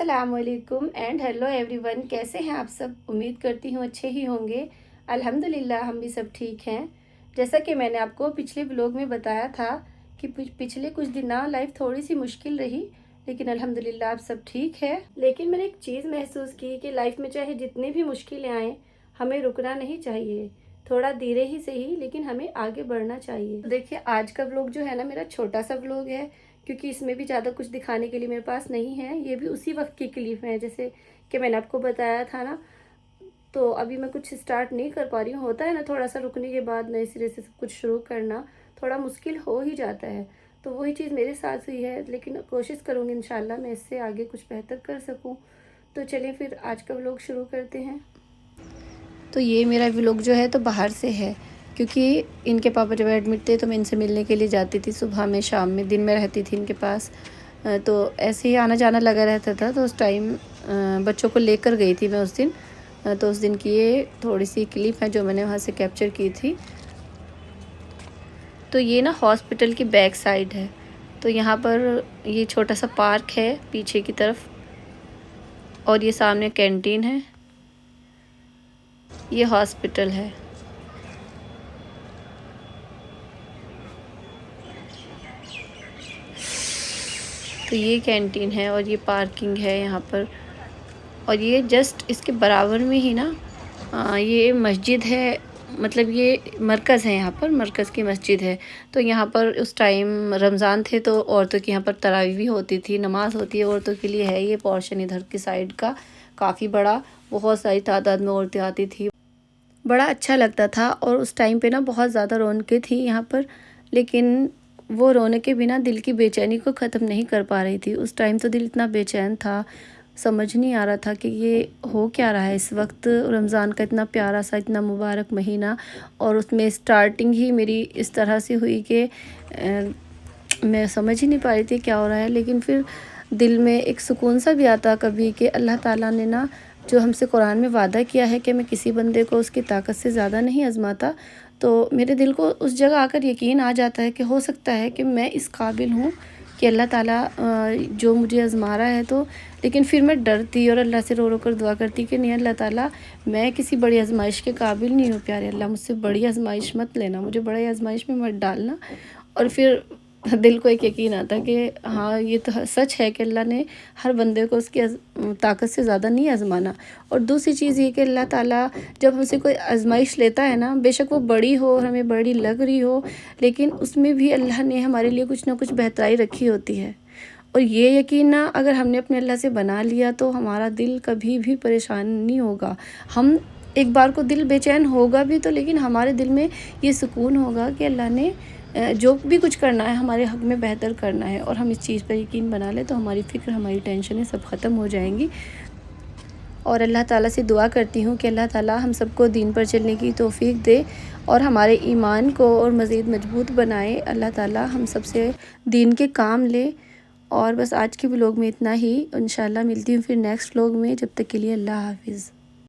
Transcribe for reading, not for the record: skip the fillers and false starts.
अस्सलाम वालेकुम and hello everyone. कैसे हैं आप सब? उम्मीद करती हूँ अच्छे ही होंगे। अल्हम्दुलिल्लाह हम भी सब ठीक हैं। जैसा कि मैंने आपको पिछले ब्लॉग में बताया था कि पिछले कुछ दिन ना लाइफ थोड़ी सी मुश्किल रही, लेकिन अल्हम्दुलिल्लाह अब सब ठीक है। लेकिन मैंने एक चीज़ महसूस की कि लाइफ में चाहे जितनी भी मुश्किलें आएँ, हमें रुकना नहीं चाहिए। थोड़ा धीरे ही सही, लेकिन हमें आगे बढ़ना चाहिए। देखिए, आज का व्लॉग जो है ना, मेरा छोटा सा व्लॉग है, क्योंकि इसमें भी ज़्यादा कुछ दिखाने के लिए मेरे पास नहीं है। ये भी उसी वक्त की क्लिप है जैसे कि मैंने आपको बताया था ना। तो अभी मैं कुछ स्टार्ट नहीं कर पा रही हूँ। होता है ना, थोड़ा सा रुकने के बाद नए सिरे से सब कुछ शुरू करना थोड़ा मुश्किल हो ही जाता है। तो वही चीज़ मेरे साथ हुई है, लेकिन कोशिश करूँगी इंशाल्लाह मैं इससे आगे कुछ बेहतर कर सकूँ। तो चलिए फिर आज का व्लॉग शुरू करते हैं। तो ये मेरा व्लॉग जो है तो बाहर से है, क्योंकि इनके पापा जब एडमिट थे तो मैं इनसे मिलने के लिए जाती थी, सुबह में शाम में दिन में रहती थी इनके पास। तो ऐसे ही आना जाना लगा रहता था। तो उस टाइम बच्चों को लेकर गई थी मैं उस दिन। तो उस दिन की ये थोड़ी सी क्लिप है जो मैंने वहाँ से कैप्चर की थी। तो ये ना हॉस्पिटल की बैक साइड है। तो यहाँ पर ये छोटा सा पार्क है पीछे की तरफ, और ये सामने कैंटीन है। ये हॉस्पिटल है। तो ये कैंटीन है और ये पार्किंग है यहाँ पर। और ये जस्ट इसके बराबर में ही ना ये मस्जिद है, मतलब ये मरकज़ है, यहाँ पर मरकज़ की मस्जिद है। तो यहाँ पर उस टाइम रमज़ान थे तो औरतों की यहाँ पर तरावी भी होती थी, नमाज़ होती है औरतों के लिए। है ये पोर्शन इधर की साइड का काफ़ी बड़ा, बहुत सारी तादाद में औरतें आती थी, बड़ा अच्छा लगता था। और उस टाइम पे ना बहुत ज़्यादा रौनकें थी यहाँ पर, लेकिन वो रौनकें बिना दिल की बेचैनी को ख़त्म नहीं कर पा रही थी। उस टाइम तो दिल इतना बेचैन था, समझ नहीं आ रहा था कि ये हो क्या रहा है इस वक्त। रमज़ान का इतना प्यारा सा, इतना मुबारक महीना, और उसमें स्टार्टिंग ही मेरी इस तरह से हुई कि मैं समझ ही नहीं पा रही थी क्या हो रहा है। लेकिन फिर दिल में एक सुकून सा भी आता कभी कि अल्लाह ताला ने ना जो हमसे कुरान में वादा किया है कि मैं किसी बंदे को उसकी ताकत से ज़्यादा नहीं आज़माता, तो मेरे दिल को उस जगह आकर यकीन आ जाता है कि हो सकता है कि मैं इस काबिल हूँ कि अल्लाह ताला जो मुझे आज़मा रहा है। तो लेकिन फिर मैं डरती और अल्लाह से रो रो कर दुआ करती कि नहीं अल्लाह ताला, मैं किसी बड़ी आजमाइश के काबिल नहीं हूँ। प्यारे अल्लाह, मुझसे बड़ी आजमाइश मत लेना, मुझे बड़ी आजमाइश में मत डालना। और फिर दिल को एक यकीन आता कि हाँ, ये तो सच है कि अल्लाह ने हर बंदे को उसकी ताकत से ज़्यादा नहीं आज़माना। और दूसरी चीज़ ये कि अल्लाह ताला जब हमसे कोई आजमाइश लेता है ना, बेशक वो बड़ी हो और हमें बड़ी लग रही हो, लेकिन उसमें भी अल्लाह ने हमारे लिए कुछ ना कुछ बेहतराई रखी होती है। और ये यकीन ना अगर हमने अपने अल्लाह से बना लिया तो हमारा दिल कभी भी परेशान नहीं होगा। हम एक बार को दिल बेचैन होगा भी तो, लेकिन हमारे दिल में ये सुकून होगा कि अल्लाह ने जो भी कुछ करना है हमारे हक़ में बेहतर करना है। और हम इस चीज़ पर यकीन बना लें तो हमारी फ़िक्र, हमारी टेंशनें सब ख़त्म हो जाएंगी। और अल्लाह ताला से दुआ करती हूँ कि अल्लाह ताला हम सबको दीन पर चलने की तौफ़ीक दे और हमारे ईमान को और मज़ीद मजबूत बनाए। अल्लाह ताला हम सब से दीन के काम ले। और बस आज के व्लॉग में इतना ही। इंशाल्लाह मिलती हूँ फिर नेक्स्ट व्लॉग में। जब तक के लिए अल्लाह हाफ़िज़।